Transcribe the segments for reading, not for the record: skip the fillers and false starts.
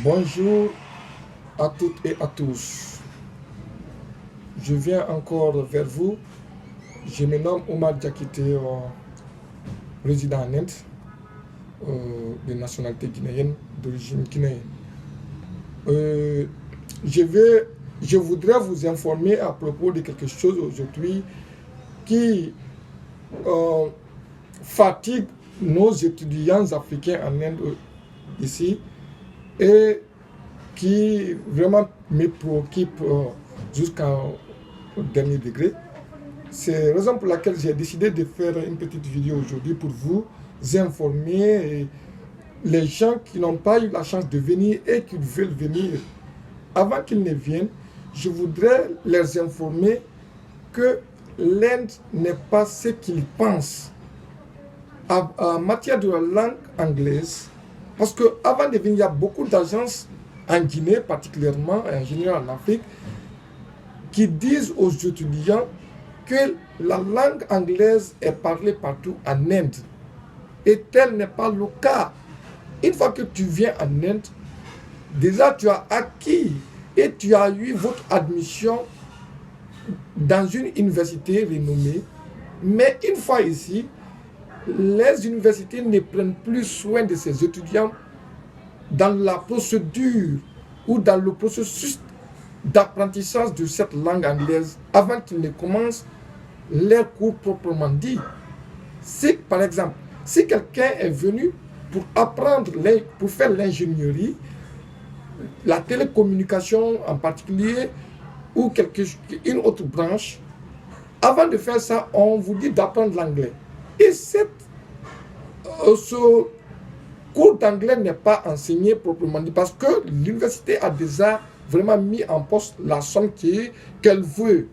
Bonjour à toutes et à tous. Je viens encore vers vous. Je me nomme Omar Diakité, résident en Inde, de nationalité guinéenne, d'origine guinéenne. Je voudrais vous informer à propos de quelque chose aujourd'hui qui fatigue nos étudiants africains en Inde ici et qui vraiment me préoccupe jusqu'au dernier degré. C'est la raison pour laquelle j'ai décidé de faire une petite vidéo aujourd'hui pour vous informer les gens qui n'ont pas eu la chance de venir et qui veulent venir. Avant qu'ils ne viennent, je voudrais les informer que l'Inde n'est pas ce qu'ils pensent en matière de la langue anglaise. Parce qu'avant de venir, il y a beaucoup d'agences en Guinée particulièrement, et en général en Afrique, qui disent aux étudiants que la langue anglaise est parlée partout en Inde. Et tel n'est pas le cas. Une fois que tu viens en Inde, déjà tu as acquis et tu as eu votre admission dans une université renommée. Mais une fois ici, les universités ne prennent plus soin de ces étudiants dans la procédure ou dans le processus d'apprentissage de cette langue anglaise avant qu'ils ne commencent leurs cours proprement dit. Si, par exemple, si quelqu'un est venu pour apprendre, pour faire l'ingénierie, la télécommunication en particulier, ou une autre branche, avant de faire ça, on vous dit d'apprendre l'anglais. Et ce cours d'anglais n'est pas enseigné proprement dit parce que l'université a déjà vraiment mis en poste la somme qu'elle veut.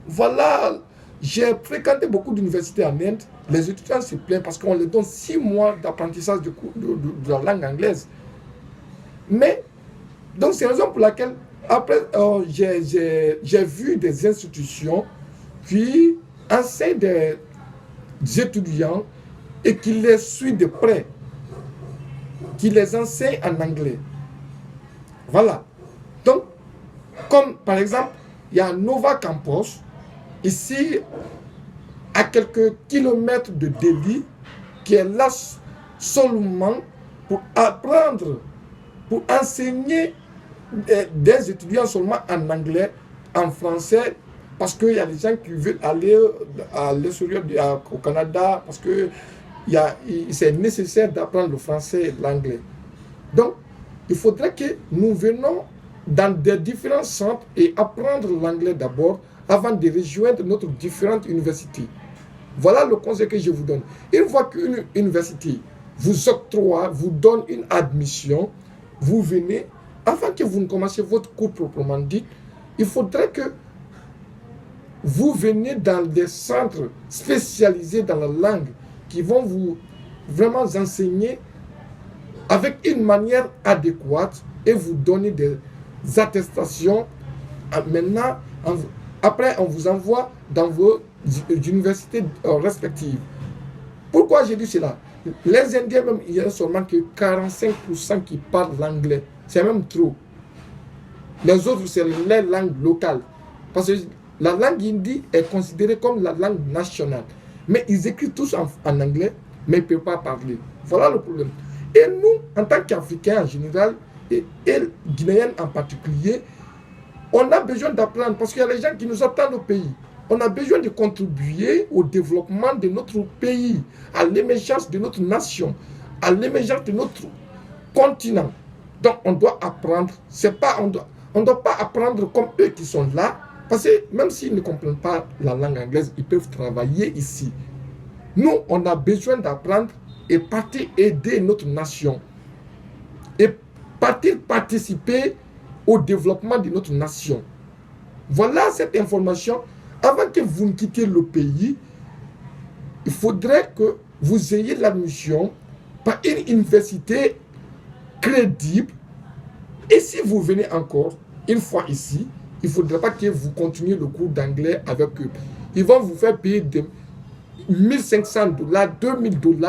Voilà, j'ai fréquenté beaucoup d'universités en Inde. Les étudiants se plaignent parce qu'on leur donne 6 mois d'apprentissage de la langue anglaise. Mais, donc c'est la raison pour laquelle, après, j'ai vu des institutions qui enseignent des étudiants et qui les suivent de près, qui les enseignent en anglais. Voilà. Donc, comme par exemple, il y a Nova Campus, ici, à quelques kilomètres de Delhi, qui est là seulement pour apprendre, pour enseigner des étudiants seulement en anglais, en français, parce qu'il y a des gens qui veulent aller à l'extérieur, au Canada, parce que c'est nécessaire d'apprendre le français et l'anglais. Donc, il faudrait que nous venions dans des différents centres et apprendre l'anglais d'abord avant de rejoindre notre différentes universités. Voilà le conseil que je vous donne. Une fois qu'une université vous octroie, vous donne une admission, vous venez, avant que vous ne commenciez votre cours proprement dit, il faudrait que vous venez dans des centres spécialisés dans la langue qui vont vous vraiment enseigner avec une manière adéquate et vous donner des attestations. Maintenant, après, on vous envoie dans vos universités respectives. Pourquoi j'ai dit cela? Les Indiens, même, il y a seulement que 45% qui parlent l'anglais. C'est même trop. Les autres, c'est les langues locales. Parce que la langue hindi est considérée comme la langue nationale. Mais ils écrivent tous en anglais, mais ils ne peuvent pas parler. Voilà le problème. Et nous, en tant qu'Africains en général, et Guinéens en particulier, on a besoin d'apprendre parce qu'il y a les gens qui nous attendent au pays. On a besoin de contribuer au développement de notre pays, à l'émergence de notre nation, à l'émergence de notre continent. Donc on doit apprendre. On ne doit pas apprendre comme eux qui sont là, parce que même s'ils ne comprennent pas la langue anglaise, ils peuvent travailler ici. Nous, on a besoin d'apprendre et partir aider notre nation. Et partir participer au développement de notre nation. Voilà cette information. Avant que vous ne quittiez le pays, il faudrait que vous ayez l'admission par une université crédible. Et si vous venez encore une fois ici, il ne faudrait pas que vous continuiez le cours d'anglais avec eux. Ils vont vous faire payer de $1 500, $2 000,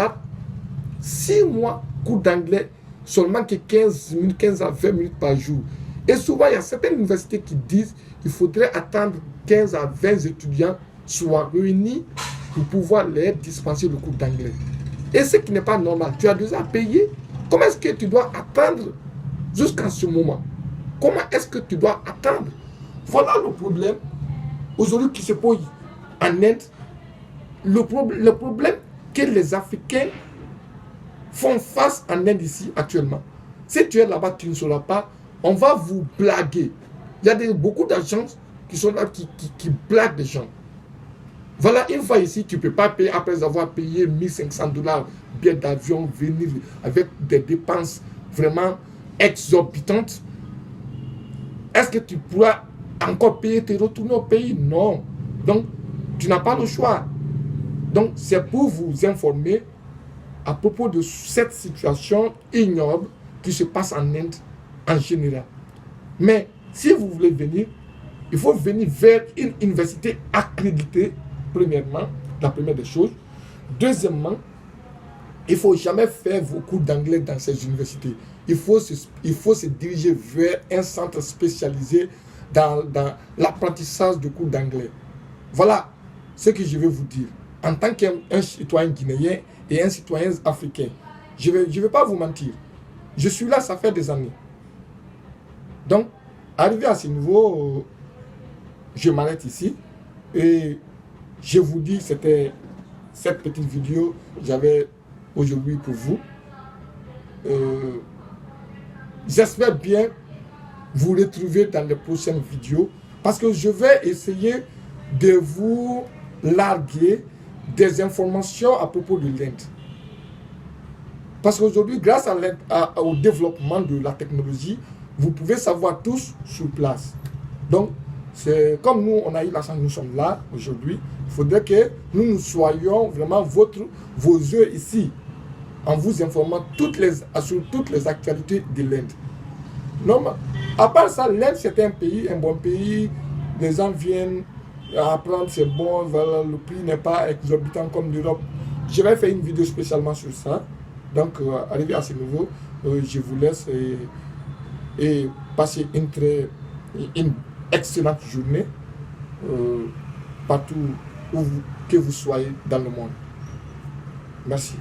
6 mois cours d'anglais seulement que 15 minutes, 15 à 20 minutes par jour. Et souvent, il y a certaines universités qui disent qu'il faudrait attendre 15 à 20 étudiants soient réunis pour pouvoir leur dispenser le cours d'anglais. Et ce qui n'est pas normal, tu as déjà payé. Comment est-ce que tu dois attendre jusqu'à ce moment? Comment est-ce que tu dois attendre? Voilà le problème aujourd'hui qui se pose en Inde. Le problème que les Africains font face en Inde ici actuellement. Si tu es là-bas, tu ne sauras pas, on va vous blaguer. Il y a beaucoup d'agences qui sont là, qui blaguent des gens. Voilà, une fois ici, tu ne peux pas payer après avoir payé $1 500 billet d'avion, venir avec des dépenses vraiment exorbitantes. Est-ce que tu pourras encore payer, te retourner au pays? Non. Donc, tu n'as pas le choix. Donc, c'est pour vous informer à propos de cette situation ignoble qui se passe en Inde en général. Mais si vous voulez venir, il faut venir vers une université accréditée, premièrement, la première des choses. Deuxièmement, il ne faut jamais faire vos cours d'anglais dans ces universités. Il faut se diriger vers un centre spécialisé dans l'apprentissage de cours d'anglais. Voilà ce que je vais vous dire. En tant qu'un citoyen guinéen et un citoyen africain, je vais pas vous mentir. Je suis là, ça fait des années. Donc, arrivé à ce niveau, je m'arrête ici. Et je vous dis, c'était cette petite vidéo que j'avais aujourd'hui pour vous. J'espère bien vous retrouver dans les prochaines vidéos parce que je vais essayer de vous larguer des informations à propos de l'Inde. Parce qu'aujourd'hui, grâce au développement de la technologie, vous pouvez savoir tous sur place. Donc, c'est comme nous, on a eu la chance, nous sommes là aujourd'hui. Il faudrait que nous soyons vraiment vos yeux ici, en vous informant sur toutes les actualités de l'Inde. Non, à part ça, l'Inde, c'est un bon pays. Les gens viennent apprendre, c'est bon, voilà, le prix n'est pas exorbitant comme l'Europe. Je vais faire une vidéo spécialement sur ça. Donc, arrivé à ce niveau, je vous laisse et passer une excellente journée partout où que vous soyez dans le monde. Merci.